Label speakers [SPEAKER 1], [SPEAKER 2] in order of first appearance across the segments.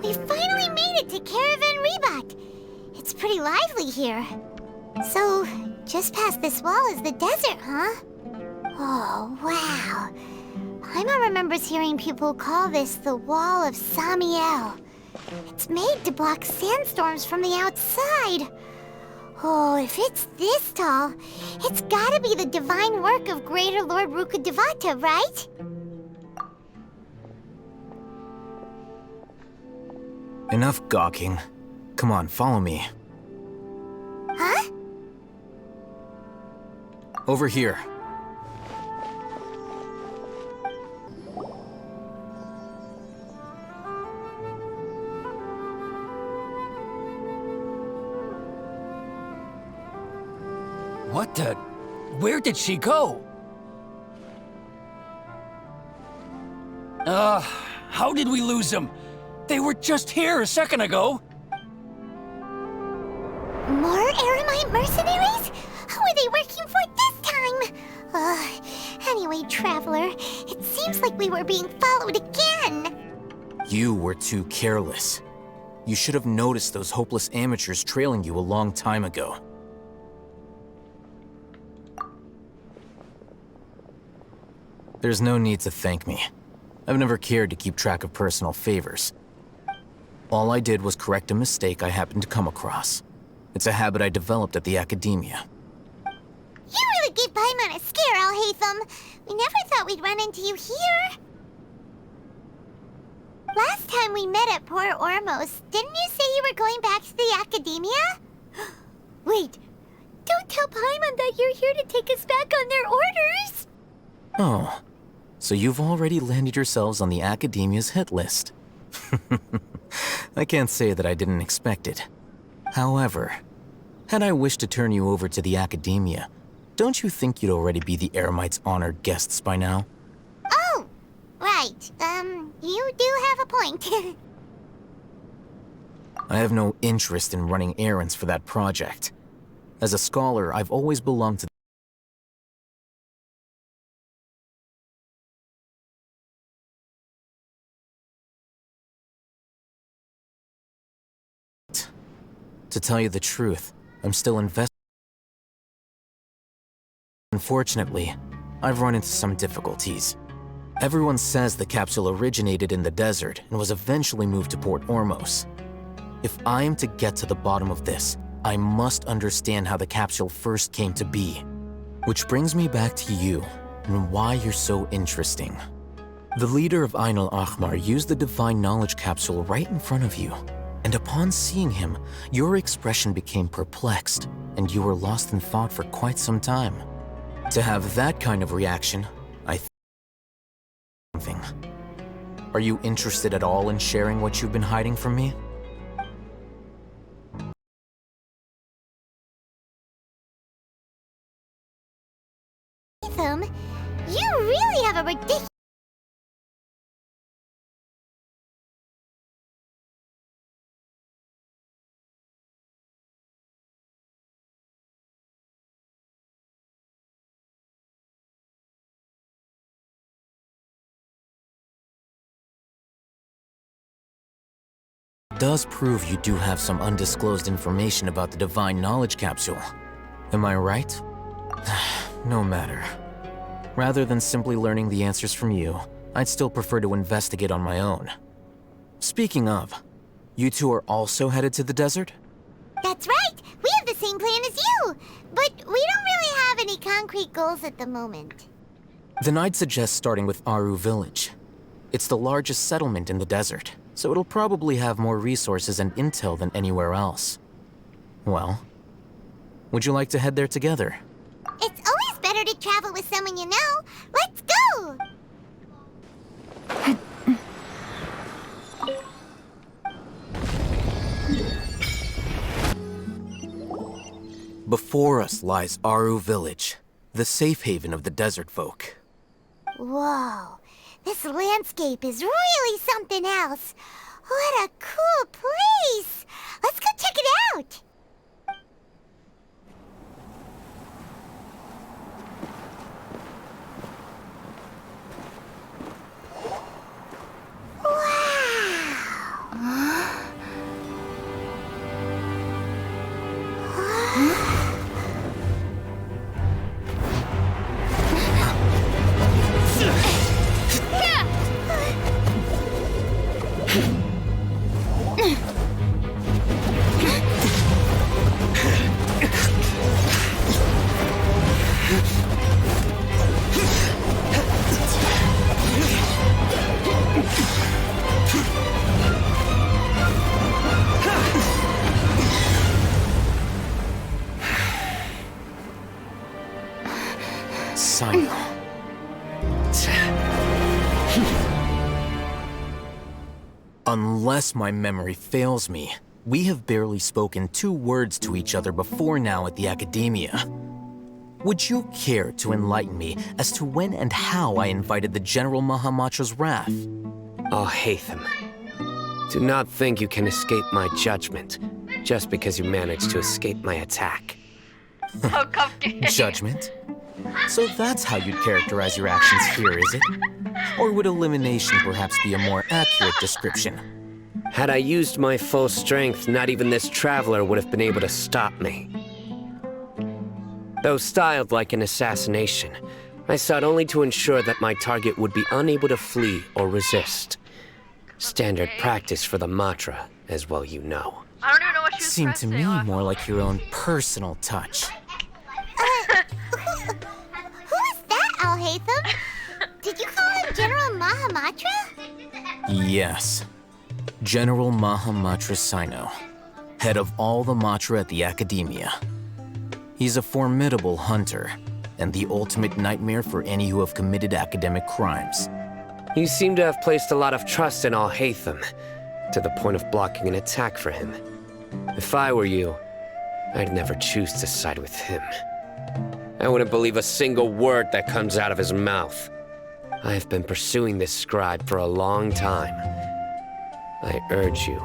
[SPEAKER 1] We finally made it to Caravan Rebat. It's pretty lively here. So, just past this wall is the desert, huh? Oh, wow. Paimon remembers hearing people call this the Wall of Samiel. It's made to block sandstorms from the outside. Oh, if it's this tall, it's gotta be the divine work of Greater Lord Rukkhadevata, right?
[SPEAKER 2] Enough gawking. Come on, follow me.
[SPEAKER 1] Huh?
[SPEAKER 2] Over here.
[SPEAKER 3] What the? Where did she go? How did we lose them? They were just here a second ago.
[SPEAKER 1] More Eremite mercenaries? Who are they working for this time? Anyway, Traveler, it seems like we were being followed again.
[SPEAKER 2] You were too careless. You should have noticed those hopeless amateurs trailing you a long time ago. There's no need to thank me. I've never cared to keep track of personal favors. All I did was correct a mistake I happened to come across. It's a habit I developed at the Academia.
[SPEAKER 1] You really gave Paimon a scare, Alhaitham. We never thought we'd run into you here. Last time we met at Port Ormos, didn't you say you were going back to the Academia? Wait, don't tell Paimon that you're here to take us back on their orders.
[SPEAKER 2] Oh, so you've already landed yourselves on the Academia's hit list. I can't say that I didn't expect it. However, had I wished to turn you over to the Academia, don't you think you'd already be the Eremites' honored guests by now?
[SPEAKER 1] Oh, right. You do have a point.
[SPEAKER 2] I have no interest in running errands for that project. As a scholar, I've always belonged to To tell you the truth, I'm still invested. Unfortunately, I've run into some difficulties. Everyone says the capsule originated in the desert and was eventually moved to Port Ormos. If I am to get to the bottom of this, I must understand how the capsule first came to be. Which brings me back to you and why you're so interesting. The leader of Ain al-Ahmar used the Divine Knowledge capsule right in front of you. And upon seeing him, your expression became perplexed, and you were lost in thought for quite some time. To have that kind of reaction, I think something. Are you interested at all in sharing what you've been hiding from me?
[SPEAKER 1] Alhaitham, you really have a ridiculous...
[SPEAKER 2] Does prove you do have some undisclosed information about the Divine Knowledge capsule. Am I right? No matter. Rather than simply learning the answers from you, I'd still prefer to investigate on my own. Speaking of, you two are also headed to the desert?
[SPEAKER 1] That's right! We have the same plan as you! But we don't really have any concrete goals at the moment.
[SPEAKER 2] Then I'd suggest starting with Aru Village. It's the largest settlement in the desert, so it'll probably have more resources and intel than anywhere else. Well, would you like to head there together?
[SPEAKER 1] It's always better to travel with someone you know. Let's go!
[SPEAKER 2] Before us lies Aru Village, the safe haven of the desert folk.
[SPEAKER 1] Whoa, this landscape is really something else. What a cool place! Let's go check it out! Wow!
[SPEAKER 4] it.
[SPEAKER 2] Unless my memory fails me, we have barely spoken 2 words to each other before now at the Academia. Would you care to enlighten me as to when and how I invited the General Mahamatra's wrath?
[SPEAKER 4] Alhaitham, do not think you can escape my judgment just because you managed to escape my attack.
[SPEAKER 5] So complicated.
[SPEAKER 2] Judgment? So that's how you'd characterize your actions here, is it? Or would elimination perhaps be a more accurate description?
[SPEAKER 4] Had I used my full strength, not even this traveler would have been able to stop me. Though styled like an assassination, I sought only to ensure that my target would be unable to flee or resist. Standard practice for the Matra, as well you know.
[SPEAKER 5] I don't even know what she was trying
[SPEAKER 2] Seemed to
[SPEAKER 5] say,
[SPEAKER 2] me
[SPEAKER 5] honestly.
[SPEAKER 2] more like your own personal touch.
[SPEAKER 1] Who is that, Alhaitham? Did you call him General Mahamatra?
[SPEAKER 2] Yes. General Mahamatra Sino, head of all the Matra at the Academia. He's a formidable hunter, and the ultimate nightmare for any who have committed academic crimes.
[SPEAKER 4] You seem to have placed a lot of trust in Alhaitham, to the point of blocking an attack for him. If I were you, I'd never choose to side with him. I wouldn't believe a single word that comes out of his mouth. I have been pursuing this scribe for a long time. I urge you,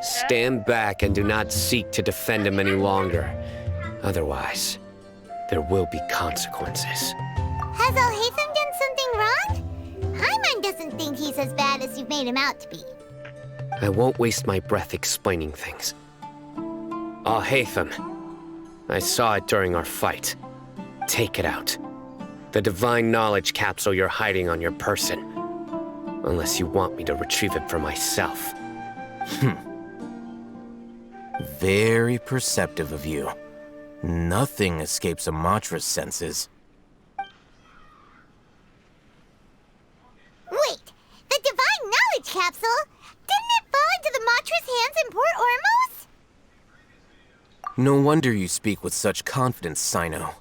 [SPEAKER 4] stand back and do not seek to defend him any longer. Otherwise, there will be consequences.
[SPEAKER 1] Has Alhaitham done something wrong? Paimon doesn't think he's as bad as you've made him out to be.
[SPEAKER 4] I won't waste my breath explaining things. Alhaitham, I saw it during our fight. Take it out. The divine knowledge capsule you're hiding on your person. Unless you want me to retrieve it for myself.
[SPEAKER 2] Very perceptive of you. Nothing escapes a Matra's senses.
[SPEAKER 1] Wait, the divine knowledge capsule? Didn't it fall into the Matra's hands in Port Ormos?
[SPEAKER 2] No wonder you speak with such confidence, Sino.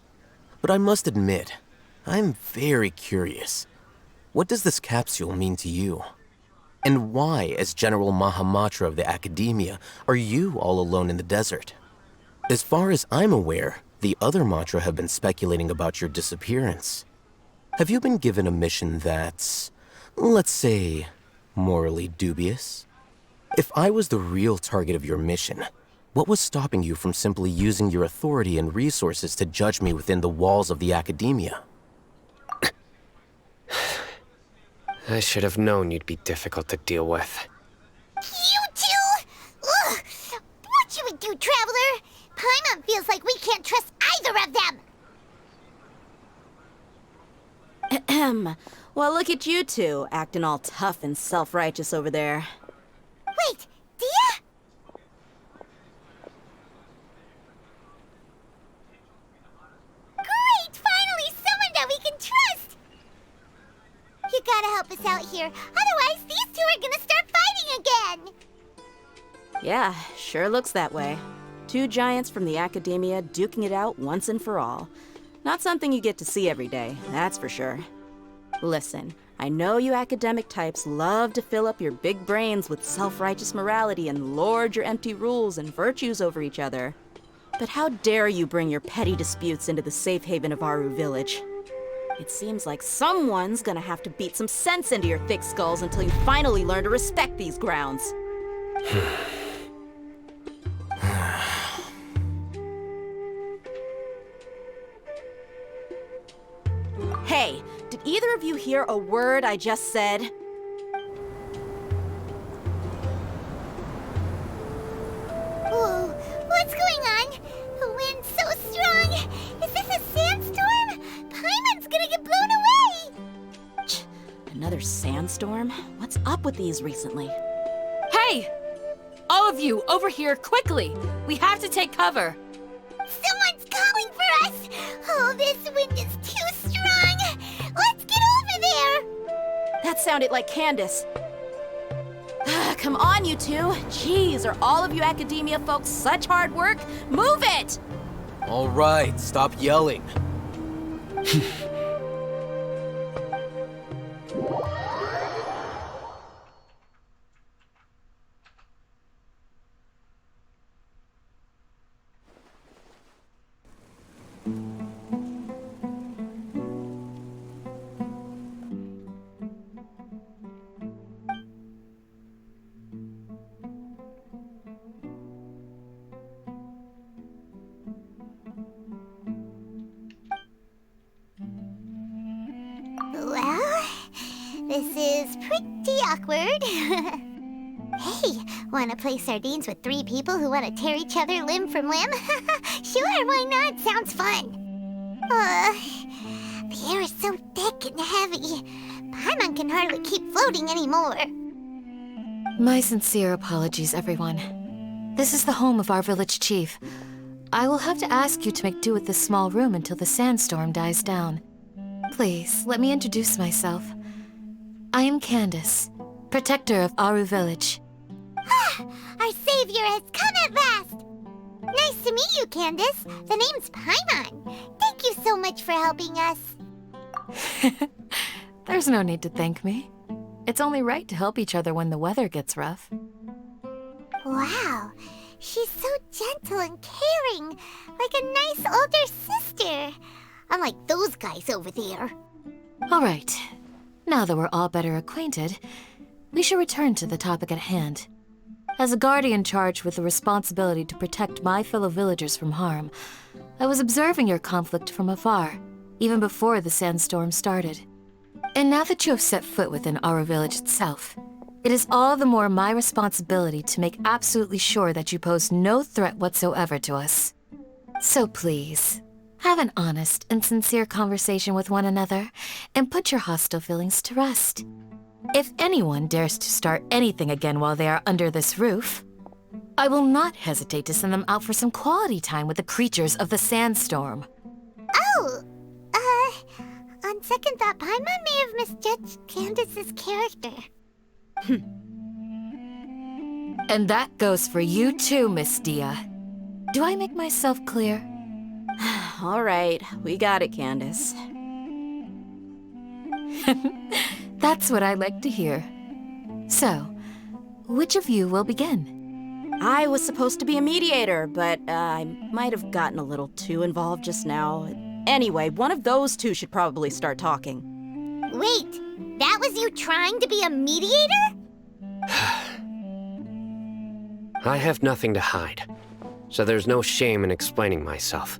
[SPEAKER 2] But I must admit, I'm very curious. What does this capsule mean to you? And why, as General Mahamatra of the Academia, are you all alone in the desert? As far as I'm aware, the other Matra have been speculating about your disappearance. Have you been given a mission that's, let's say, morally dubious? If I was the real target of your mission, what was stopping you from simply using your authority and resources to judge me within the walls of the Academia?
[SPEAKER 4] I should have known you'd be difficult to deal with.
[SPEAKER 1] You two? Ugh! What you would do, Traveler? Paimon feels like we can't trust either of them.
[SPEAKER 6] Ahem. Well, look at you two, acting all tough and self-righteous over there.
[SPEAKER 1] Wait, Dia? Great! Finally, someone that we can trust! You gotta help us out here. Otherwise, these two are gonna start fighting again!
[SPEAKER 6] Yeah, sure looks that way. 2 giants from the Academia duking it out once and for all. Not something you get to see every day, that's for sure. Listen, I know you academic types love to fill up your big brains with self-righteous morality and lord your empty rules and virtues over each other. But how dare you bring your petty disputes into the safe haven of Aru Village? It seems like someone's gonna have to beat some sense into your thick skulls until you finally learn to respect these grounds. Hey, did either of you hear a word I just said?
[SPEAKER 1] Whoa, what's going on? The wind's so strong. Is this a sandstorm? Paimon's gonna get blown away.
[SPEAKER 6] Another sandstorm? What's up with these recently?
[SPEAKER 7] Hey! All of you, over here, quickly! We have to take cover!
[SPEAKER 1] Someone's calling for us! Oh, this wind is too strong! Let's get over there!
[SPEAKER 6] That sounded like Candace. Come on, you two. Jeez, are all of you Academia folks such hard work? Move it!
[SPEAKER 2] All right, stop yelling.
[SPEAKER 1] This is pretty awkward. Hey, wanna play sardines with 3 people who wanna tear each other limb from limb? Sure, why not? Sounds fun. The air is so thick and heavy. Paimon can hardly keep floating anymore.
[SPEAKER 8] My sincere apologies, everyone. This is the home of our village chief. I will have to ask you to make do with this small room until the sandstorm dies down. Please, let me introduce myself. I am Candace, protector of Aru Village.
[SPEAKER 1] Our savior has come at last! Nice to meet you, Candace. The name's Paimon. Thank you so much for helping us.
[SPEAKER 8] There's no need to thank me. It's only right to help each other when the weather gets rough.
[SPEAKER 1] Wow, she's so gentle and caring, like a nice older sister. Unlike those guys over there.
[SPEAKER 8] All right. Now that we're all better acquainted, we should return to the topic at hand. As a guardian charged with the responsibility to protect my fellow villagers from harm, I was observing your conflict from afar, even before the sandstorm started. And now that you have set foot within our village itself, it is all the more my responsibility to make absolutely sure that you pose no threat whatsoever to us. So please, have an honest and sincere conversation with one another, and put your hostile feelings to rest. If anyone dares to start anything again while they are under this roof, I will not hesitate to send them out for some quality time with the creatures of the sandstorm.
[SPEAKER 1] Oh, on second thought, Paimon may have misjudged Candace's character.
[SPEAKER 8] And that goes for you too, Miss Dia. Do I make myself clear?
[SPEAKER 6] All right, we got it, Candace.
[SPEAKER 8] That's what I like to hear. So, which of you will begin?
[SPEAKER 6] I was supposed to be a mediator, but I might have gotten a little too involved just now. Anyway, one of those two should probably start talking.
[SPEAKER 1] Wait, that was you trying to be a mediator?
[SPEAKER 4] I have nothing to hide, so there's no shame in explaining myself.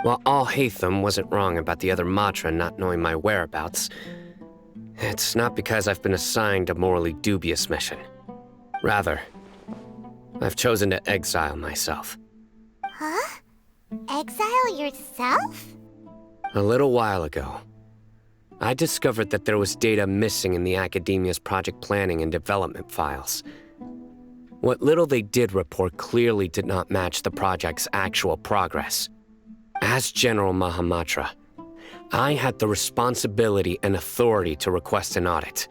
[SPEAKER 4] While Alhaitham wasn't wrong about the other Matra not knowing my whereabouts, it's not because I've been assigned a morally dubious mission. Rather, I've chosen to exile myself.
[SPEAKER 1] Huh? Exile yourself?
[SPEAKER 4] A little while ago, I discovered that there was data missing in the Academia's project planning and development files. What little they did report clearly did not match the project's actual progress. As General Mahamatra, I had the responsibility and authority to request an audit.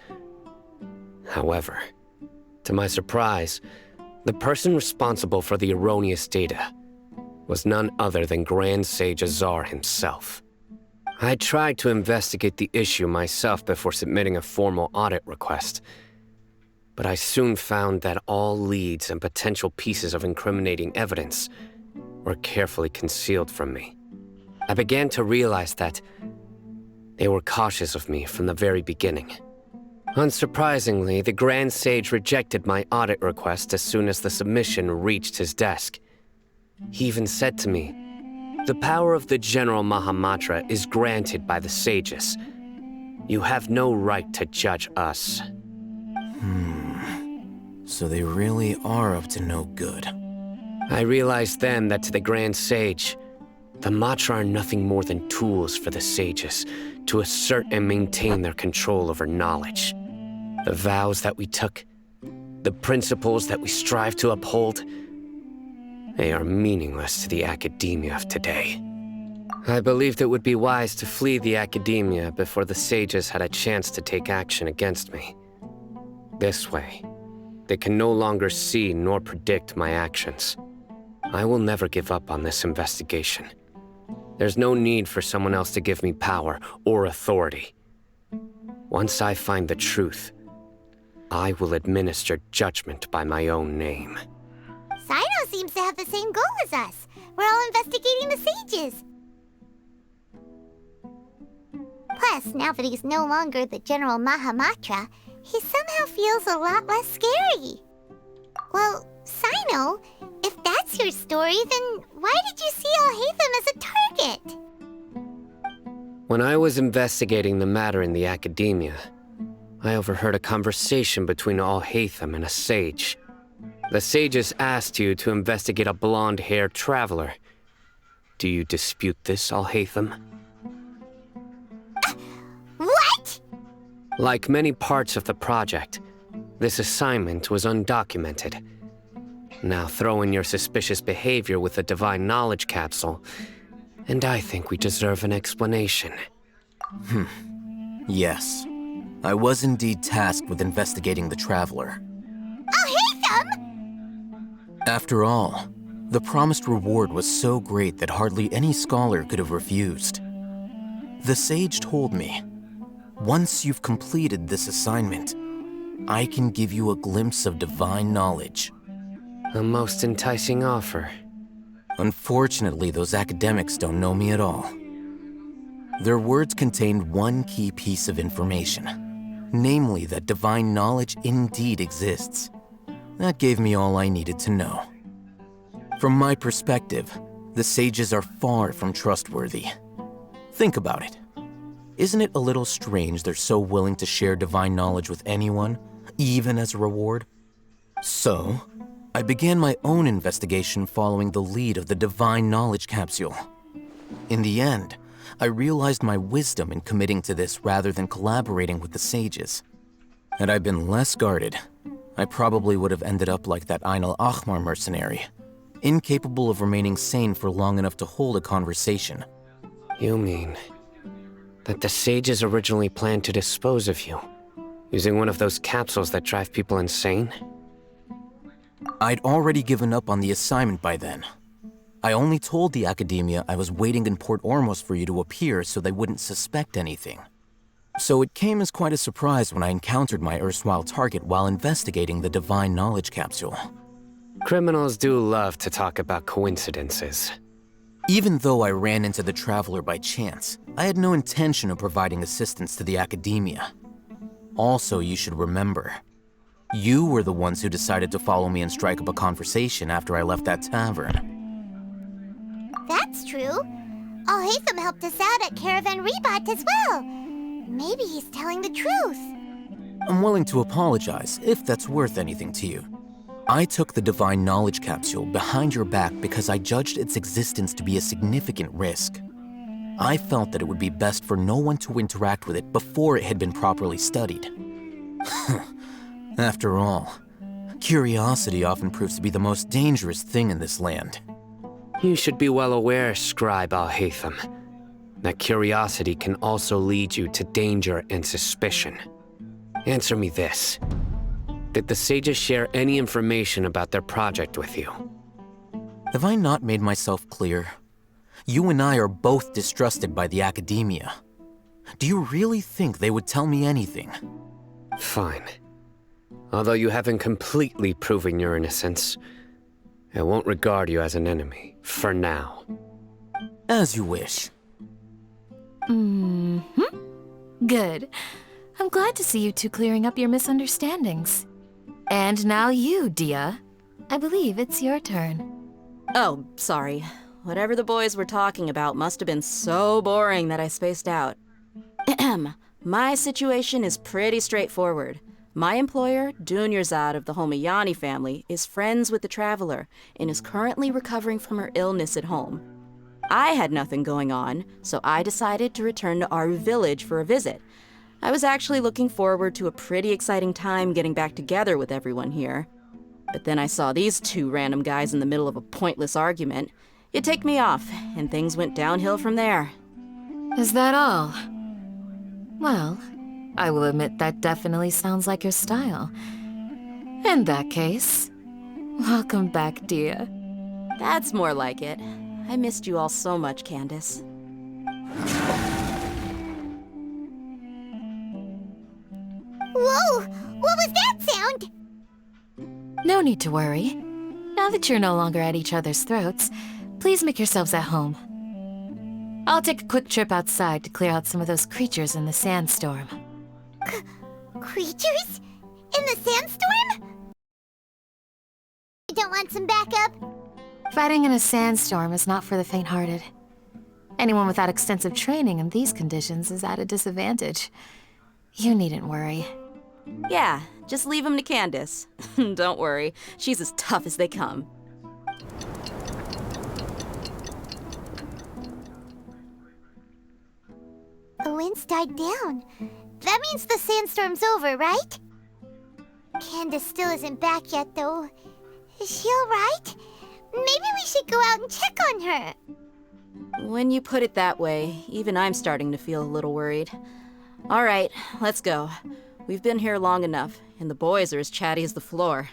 [SPEAKER 4] However, to my surprise, the person responsible for the erroneous data was none other than Grand Sage Azar himself. I tried to investigate the issue myself before submitting a formal audit request, but I soon found that all leads and potential pieces of incriminating evidence were carefully concealed from me. I began to realize that they were cautious of me from the very beginning. Unsurprisingly, the Grand Sage rejected my audit request as soon as the submission reached his desk. He even said to me, "The power of the General Mahamatra is granted by the sages. You have no right to judge us."
[SPEAKER 2] So they really are up to no good.
[SPEAKER 4] I realized then that to the Grand Sage, the Matra are nothing more than tools for the sages to assert and maintain their control over knowledge. The vows that we took, the principles that we strive to uphold, they are meaningless to the Academia of today. I believed it would be wise to flee the Academia before the sages had a chance to take action against me. This way, they can no longer see nor predict my actions. I will never give up on this investigation. There's no need for someone else to give me power or authority. Once I find the truth, I will administer judgment by my own name.
[SPEAKER 1] Sino seems to have the same goal as us. We're all investigating the sages. Plus, now that he's no longer the General Mahamatra, he somehow feels a lot less scary. Well, Sino, if that's your story, then why did you see Alhaitham as a target?
[SPEAKER 4] When I was investigating the matter in the Academia, I overheard a conversation between Al-Haytham and a sage. The sages asked you to investigate a blonde-haired traveler. Do you dispute this, Al-Haytham?
[SPEAKER 1] What?
[SPEAKER 4] Like many parts of the project, this assignment was undocumented. Now throw in your suspicious behavior with the Divine Knowledge Capsule, and I think we deserve an explanation.
[SPEAKER 2] Yes. I was indeed tasked with investigating the Traveler. After all, the promised reward was so great that hardly any scholar could have refused. The sage told me, once you've completed this assignment, I can give you a glimpse of divine knowledge.
[SPEAKER 4] A most enticing offer.
[SPEAKER 2] Unfortunately, those academics don't know me at all. Their words contained one key piece of information, namely that divine knowledge indeed exists. That gave me all I needed to know. From my perspective, the sages are far from trustworthy. Think about it. Isn't it a little strange they're so willing to share divine knowledge with anyone, even as a reward? So, I began my own investigation following the lead of the Divine Knowledge Capsule. In the end, I realized my wisdom in committing to this rather than collaborating with the sages. Had I been less guarded, I probably would have ended up like that Ain al-Ahmar mercenary, incapable of remaining sane for long enough to hold a conversation.
[SPEAKER 4] You mean that the sages originally planned to dispose of you, using one of those capsules that drive people insane?
[SPEAKER 2] I'd already given up on the assignment by then. I only told the academia I was waiting in Port Ormos for you to appear so they wouldn't suspect anything. So it came as quite a surprise when I encountered my erstwhile target while investigating the Divine Knowledge Capsule.
[SPEAKER 4] Criminals do love to talk about coincidences.
[SPEAKER 2] Even though I ran into the Traveler by chance, I had no intention of providing assistance to the academia. Also, you should remember, you were the ones who decided to follow me and strike up a conversation after I left that tavern.
[SPEAKER 1] That's true. Al-Haytham helped us out at Caravan Rebat as well. Maybe he's telling the truth.
[SPEAKER 2] I'm willing to apologize if that's worth anything to you. I took the Divine Knowledge Capsule behind your back because I judged its existence to be a significant risk. I felt that it would be best for no one to interact with it before it had been properly studied. After all, curiosity often proves to be the most dangerous thing in this land.
[SPEAKER 4] You should be well aware, Scribe Al-Haytham, that curiosity can also lead you to danger and suspicion. Answer me this. Did the sages share any information about their project with you?
[SPEAKER 2] Have I not made myself clear? You and I are both distrusted by the academia. Do you really think they would tell me anything?
[SPEAKER 4] Fine. Although you haven't completely proven your innocence, I won't regard you as an enemy, for now.
[SPEAKER 2] As you wish.
[SPEAKER 8] Good. I'm glad to see you two clearing up your misunderstandings. And now you, Dia. I believe it's your turn.
[SPEAKER 6] Oh, sorry. Whatever the boys were talking about must have been so boring that I spaced out. My situation is pretty straightforward. My employer, Dunyarzad of the Homayani family, is friends with the Traveler and is currently recovering from her illness at home. I had nothing going on, so I decided to return to Aru village for a visit. I was actually looking forward to a pretty exciting time getting back together with everyone here. But then I saw these two random guys in the middle of a pointless argument. It ticked me off, and things went downhill from there.
[SPEAKER 8] Is that all? Well, I will admit that definitely sounds like your style. In that case, welcome back, Dia.
[SPEAKER 6] That's more like it. I missed you all so much, Candace.
[SPEAKER 1] Whoa! What was that sound?
[SPEAKER 8] No need to worry. Now that you're no longer at each other's throats, please make yourselves at home. I'll take a quick trip outside to clear out some of those creatures in the sandstorm.
[SPEAKER 1] Creatures? In the sandstorm? You don't want some backup?
[SPEAKER 8] Fighting in a sandstorm is not for the faint-hearted. Anyone without extensive training in these conditions is at a disadvantage. You needn't worry.
[SPEAKER 6] Yeah, just leave him to Candace. Don't worry, she's as tough as they come.
[SPEAKER 1] The wind's died down. That means the sandstorm's over, right? Candace still isn't back yet, though. Is she alright? Maybe we should go out and check on her.
[SPEAKER 6] When you put it that way, even I'm starting to feel a little worried. All right, let's go. We've been here long enough, and the boys are as chatty as the floor.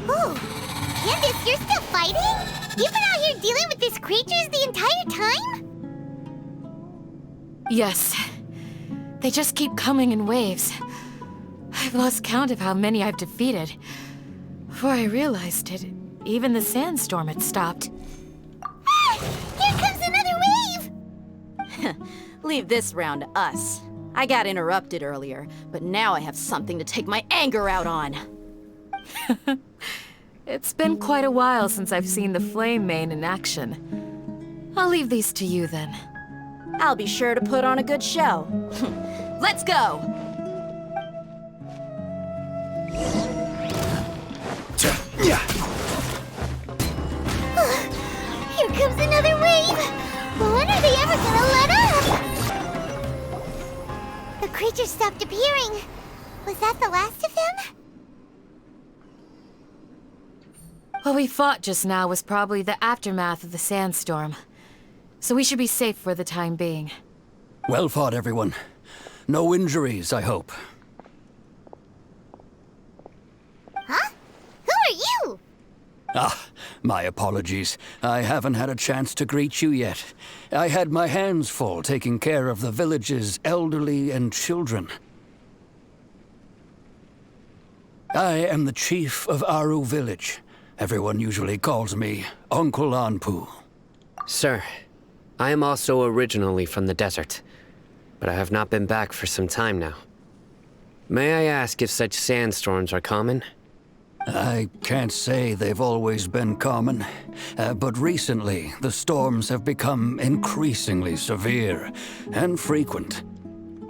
[SPEAKER 1] Ooh, Candace, you're still fighting? You've been out here dealing with these creatures the entire time?
[SPEAKER 8] Yes. They just keep coming in waves. I've lost count of how many I've defeated. Before I realized it, even the sandstorm had stopped.
[SPEAKER 1] Ah! Here comes another wave!
[SPEAKER 6] Leave this round to us. I got interrupted earlier, but now I have something to take my anger out on.
[SPEAKER 8] It's been quite a while since I've seen the Flame Mane in action. I'll leave these to you then.
[SPEAKER 6] I'll be sure to put on a good show. Let's go!
[SPEAKER 1] Here comes another wave! When are they ever gonna let up? The creatures stopped appearing. Was that the last of them?
[SPEAKER 8] What we fought just now was probably the aftermath of the sandstorm. So we should be safe for the time being.
[SPEAKER 3] Well fought, everyone. No injuries, I hope.
[SPEAKER 1] Huh? Who are you?
[SPEAKER 3] Ah, my apologies. I haven't had a chance to greet you yet. I had my hands full taking care of the village's elderly and children. I am the chief of Aru Village. Everyone usually calls me Uncle Anpu.
[SPEAKER 4] Sir, I am also originally from the desert, but I have not been back for some time now. May I ask if such sandstorms are common?
[SPEAKER 3] I can't say they've always been common, but recently the storms have become increasingly severe and frequent.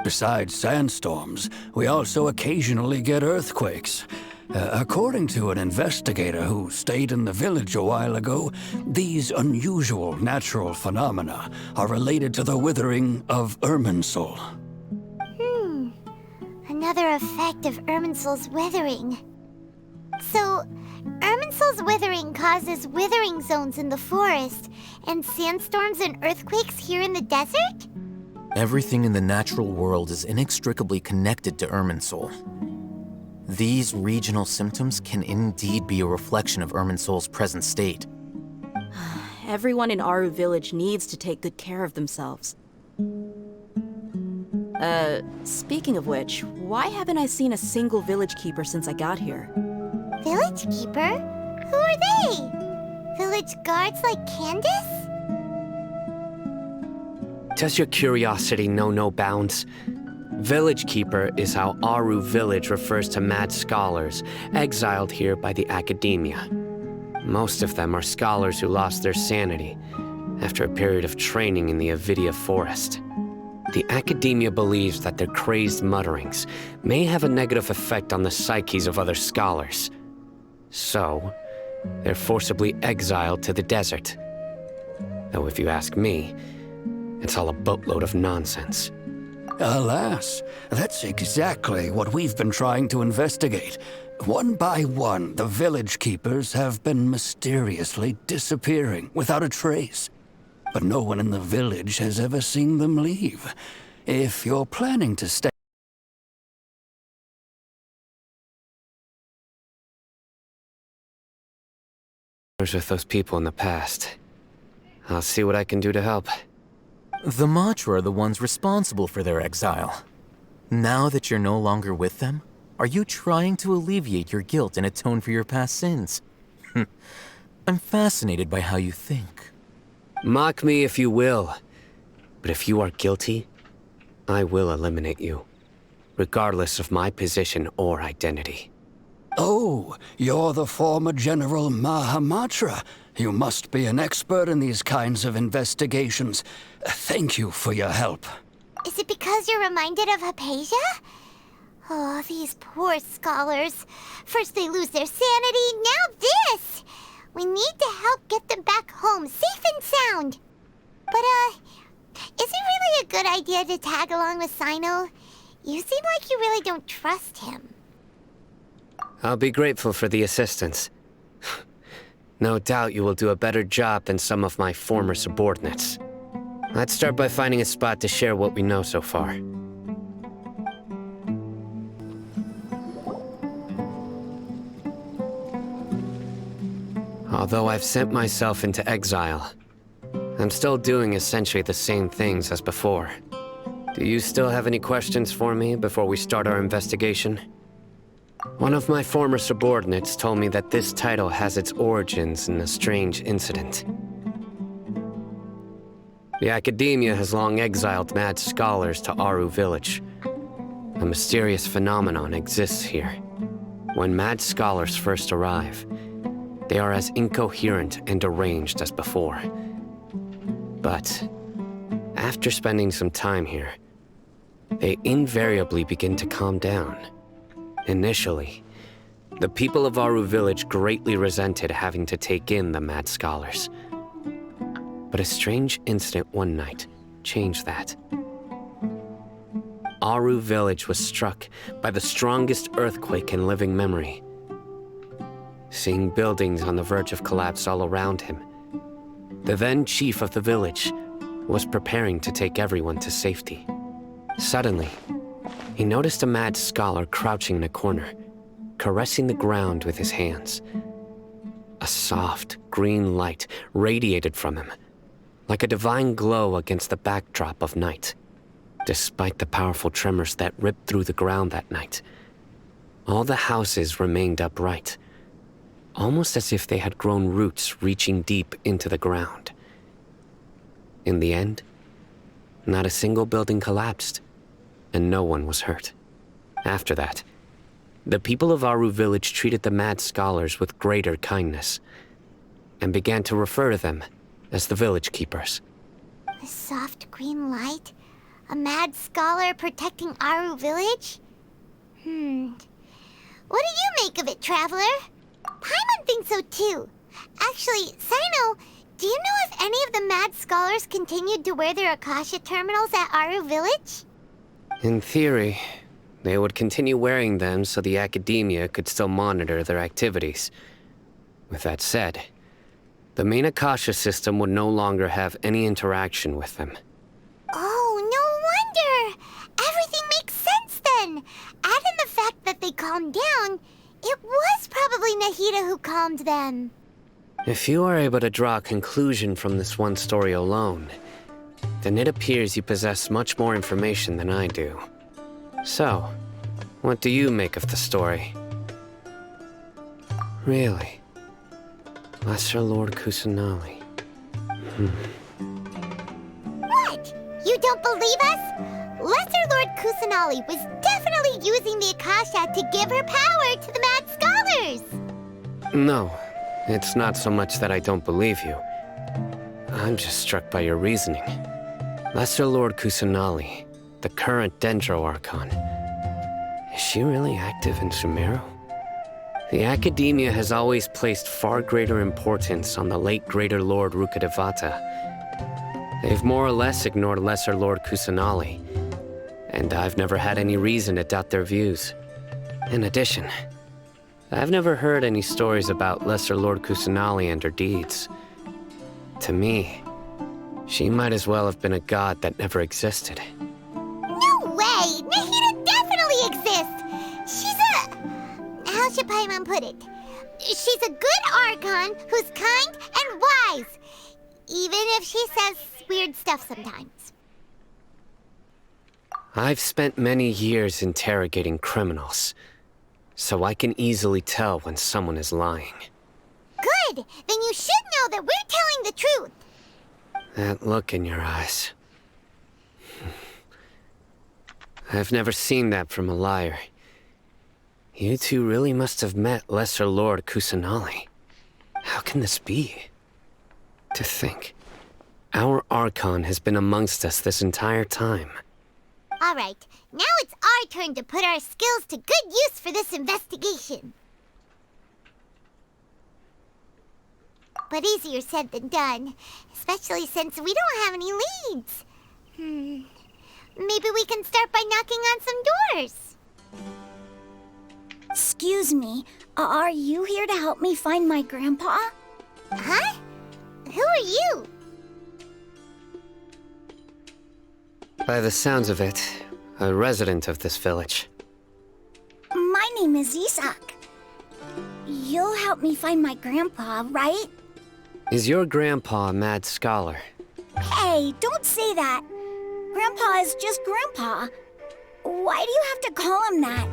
[SPEAKER 3] Besides sandstorms, we also occasionally get earthquakes. According to an investigator who stayed in the village a while ago, these unusual natural phenomena are related to the withering of Irminsul.
[SPEAKER 1] Another effect of Irminsul's withering. So, Irminsul's withering causes withering zones in the forest, and sandstorms and earthquakes here in the desert?
[SPEAKER 2] Everything in the natural world is inextricably connected to Irminsul. These regional symptoms can indeed be a reflection of Irminsul's present state.
[SPEAKER 6] Everyone in Aru Village needs to take good care of themselves. Speaking of which, why haven't I seen a single village keeper since I got here?
[SPEAKER 1] Village keeper? Who are they? Village guards like Candace?
[SPEAKER 4] Does your curiosity know no bounds? Village Keeper is how Aru Village refers to mad scholars exiled here by the academia. Most of them are scholars who lost their sanity after a period of training in the Avidia forest. The academia believes that their crazed mutterings may have a negative effect on the psyches of other scholars. So, they're forcibly exiled to the desert. Though if you ask me, it's all a boatload of nonsense.
[SPEAKER 3] Alas, that's exactly what we've been trying to investigate. One by one, the village keepers have been mysteriously disappearing without a trace. But no one in the village has ever seen them leave. If you're planning to stay
[SPEAKER 4] with those people in the past, I'll see what I can do to help.
[SPEAKER 2] The Matra are the ones responsible for their exile. Now that you're no longer with them, are you trying to alleviate your guilt and atone for your past sins? I'm fascinated by how you think.
[SPEAKER 4] Mock me if you will, but if you are guilty, I will eliminate you. regardless of my position or identity.
[SPEAKER 3] Oh, you're the former General Mahamatra. You must be an expert in these kinds of investigations. Thank you for your help.
[SPEAKER 1] Is it because you're reminded of Hypatia? Oh, these poor scholars. First they lose their sanity, now this! We need to help get them back home, safe and sound. But, is it really a good idea to tag along with Sino? You seem like you really don't trust him.
[SPEAKER 4] I'll be grateful for the assistance. No doubt you will do a better job than some of my former subordinates. Let's start by finding a spot to share what we know so far. Although I've sent myself into exile, I'm still doing essentially the same things as before. Do you still have any questions for me before we start our investigation? One of my former subordinates told me that this title has its origins in a strange incident. The Academia has long exiled mad scholars to Aru Village. A mysterious phenomenon exists here. When mad scholars first arrive, they are as incoherent and deranged as before. But after spending some time here, they invariably begin to calm down. Initially, the people of Aru Village greatly resented having to take in the mad scholars. But a strange incident one night changed that. Aru Village was struck by the strongest earthquake in living memory. Seeing buildings on the verge of collapse all around him, the then chief of the village was preparing to take everyone to safety. Suddenly, he noticed a mad scholar crouching in a corner, caressing the ground with his hands. A soft, green light radiated from him, like a divine glow against the backdrop of night. Despite the powerful tremors that ripped through the ground that night, all the houses remained upright, almost as if they had grown roots reaching deep into the ground. In the end, not a single building collapsed, and no one was hurt. After that, the people of Aru Village treated the mad scholars with greater kindness, and began to refer to them as the village keepers.
[SPEAKER 1] A soft green light? A mad scholar protecting Aru Village? What do you make of it, Traveler? Paimon thinks so too. Actually, Sino, do you know if any of the mad scholars continued to wear their Akasha terminals at Aru Village?
[SPEAKER 4] In theory, they would continue wearing them so the Academia could still monitor their activities. With that said, the main Akasha system would no longer have any interaction with them.
[SPEAKER 1] Oh, no wonder! Everything makes sense then! Add in the fact that they calmed down, it was probably Nahida who calmed them.
[SPEAKER 4] If you are able to draw a conclusion from this one story alone, then it appears you possess much more information than I do. So, what do you make of the story? Really? Lesser Lord Kusanali.
[SPEAKER 1] What? You don't believe us? Lesser Lord Kusanali was definitely using the Akasha to give her power to the mad scholars!
[SPEAKER 4] No, it's not so much that I don't believe you. I'm just struck by your reasoning. Lesser Lord Kusanali, the current Dendro Archon, is she really active in Sumeru? The Academia has always placed far greater importance on the late Greater Lord Rukkhadevata. They've more or less ignored Lesser Lord Kusanali, and I've never had any reason to doubt their views. In addition, I've never heard any stories about Lesser Lord Kusanali and her deeds. To me, she might as well have been a god that never existed.
[SPEAKER 1] No way! Nahida definitely exists! She's a... How should Paimon put it? She's a good Archon who's kind and wise, even if she says weird stuff sometimes.
[SPEAKER 4] I've spent many years interrogating criminals, so I can easily tell when someone is lying.
[SPEAKER 1] Good! Then you should know that we're telling the truth.
[SPEAKER 4] That look in your eyes. I've never seen that from a liar. You two really must have met Lesser Lord Kusanali. How can this be? To think, our Archon has been amongst us this entire time.
[SPEAKER 1] All right, now it's our turn to put our skills to good use for this investigation. But easier said than done, especially since we don't have any leads. Maybe we can start by knocking on some doors.
[SPEAKER 9] Excuse me, are you here to help me find my grandpa?
[SPEAKER 1] Huh? Who are you?
[SPEAKER 4] By the sounds of it, a resident of this village.
[SPEAKER 9] My name is Isak. You'll help me find my grandpa, right?
[SPEAKER 4] Is your grandpa a mad scholar?
[SPEAKER 9] Hey, don't say that. Grandpa is just Grandpa. Why do you have to call him that?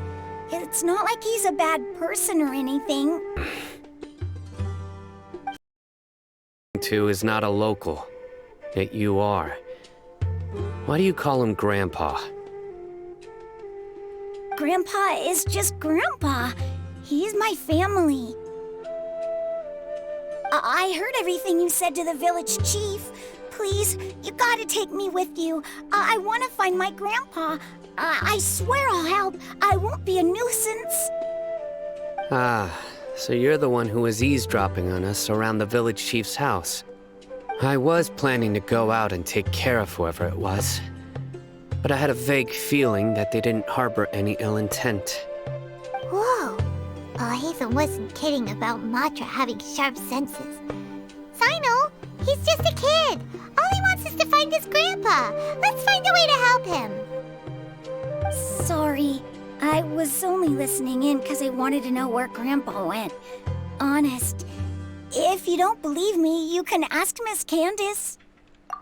[SPEAKER 9] It's not like he's a bad person or anything.
[SPEAKER 4] Two is not a local, yet you are. Why do you call him Grandpa?
[SPEAKER 9] Grandpa is just Grandpa. He's my family. I heard everything you said to the village chief. Please, you gotta take me with you. I want to find my grandpa. I swear I'll help. I won't be a nuisance.
[SPEAKER 4] Ah, so you're the one who was eavesdropping on us around the village chief's house. I was planning to go out and take care of whoever it was, but I had a vague feeling that they didn't harbor any ill intent.
[SPEAKER 1] Whoa. Hatham wasn't kidding about Matra having sharp senses. Sino, he's just a kid. All he wants is to find his grandpa. Let's find a way to help him.
[SPEAKER 9] Sorry, I was only listening in because I wanted to know where Grandpa went. Honest. If you don't believe me, you can ask Miss Candace.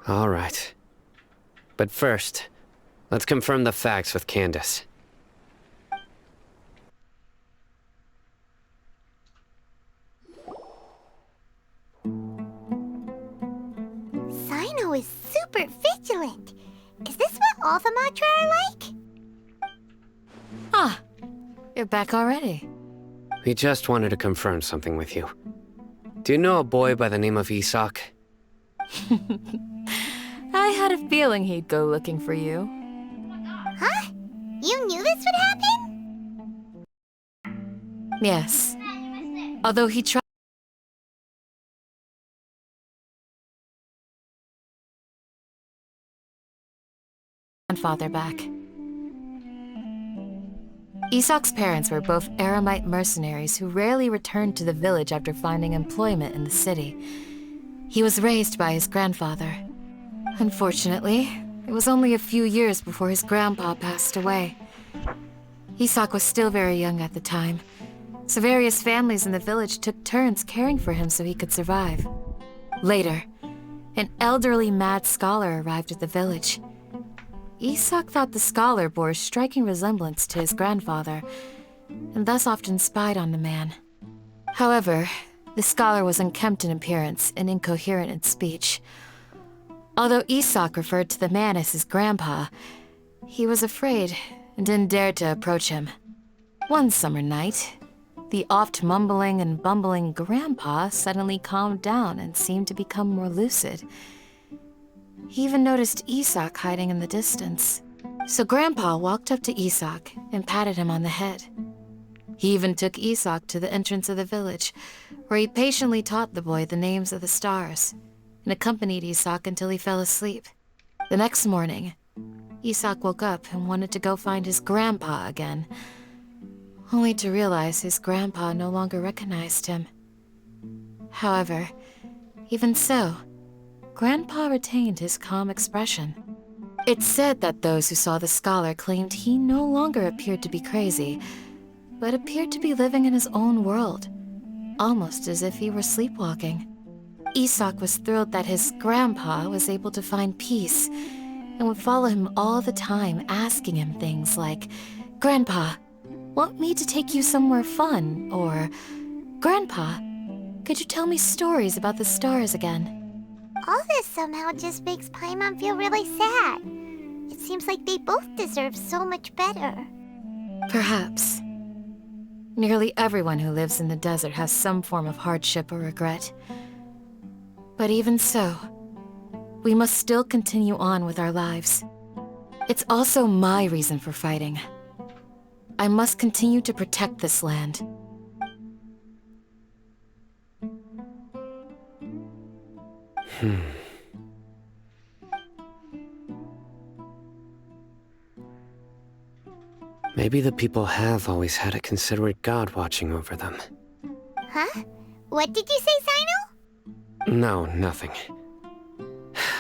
[SPEAKER 4] All right. But first, let's confirm the facts with Candace.
[SPEAKER 1] Sino is super vigilant. Is this what all the Matra are like?
[SPEAKER 8] Ah, you're back already.
[SPEAKER 4] We just wanted to confirm something with you. Do you know a boy by the name of Isak?
[SPEAKER 8] I had a feeling he'd go looking for you.
[SPEAKER 1] Huh? You knew this would happen?
[SPEAKER 8] Yes. Although he tried. Grandfather back. Isak's parents were both Aramite mercenaries who rarely returned to the village after finding employment in the city. He was raised by his grandfather. Unfortunately, it was only a few years before his grandpa passed away. Isak was still very young at the time, so various families in the village took turns caring for him so he could survive. Later, an elderly mad scholar arrived at the village. Isak thought the scholar bore a striking resemblance to his grandfather, and thus often spied on the man. However, the scholar was unkempt in appearance and incoherent in speech. Although Isak referred to the man as his grandpa, he was afraid and didn't dare to approach him. One summer night, the oft mumbling and bumbling grandpa suddenly calmed down and seemed to become more lucid. He even noticed Isak hiding in the distance. So Grandpa walked up to Isak and patted him on the head. He even took Isak to the entrance of the village, where he patiently taught the boy the names of the stars, and accompanied Isak until he fell asleep. The next morning, Isak woke up and wanted to go find his grandpa again, only to realize his grandpa no longer recognized him. However, even so, Grandpa retained his calm expression. It's said that those who saw the scholar claimed he no longer appeared to be crazy, but appeared to be living in his own world, almost as if he were sleepwalking. Isak was thrilled that his grandpa was able to find peace, and would follow him all the time, asking him things like, "Grandpa, want me to take you somewhere fun?" Or, "Grandpa, could you tell me stories about the stars again?"
[SPEAKER 1] All this somehow just makes Paimon feel really sad. It seems like they both deserve so much better.
[SPEAKER 8] Perhaps. Nearly everyone who lives in the desert has some form of hardship or regret. But even so, we must still continue on with our lives. It's also my reason for fighting. I must continue to protect this land.
[SPEAKER 4] Maybe the people have always had a considerate god watching over them.
[SPEAKER 1] Huh? What did you say, Sino?
[SPEAKER 4] No, nothing.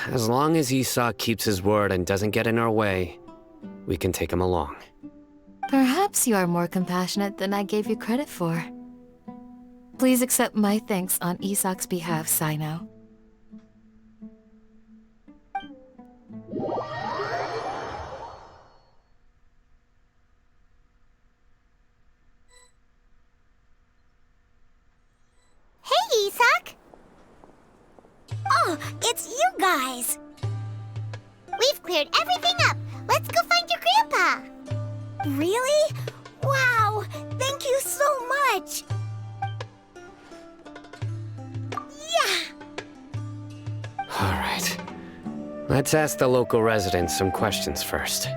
[SPEAKER 4] As long as Esau keeps his word and doesn't get in our way, we can take him along.
[SPEAKER 8] Perhaps you are more compassionate than I gave you credit for. Please accept my thanks on Isak's behalf, Sino.
[SPEAKER 1] Hey, Isak!
[SPEAKER 9] Oh, it's you guys!
[SPEAKER 1] We've cleared everything up. Let's go find your grandpa.
[SPEAKER 9] Really? Wow! Thank you so much! Yeah!
[SPEAKER 4] All right. Let's ask the local residents some questions first.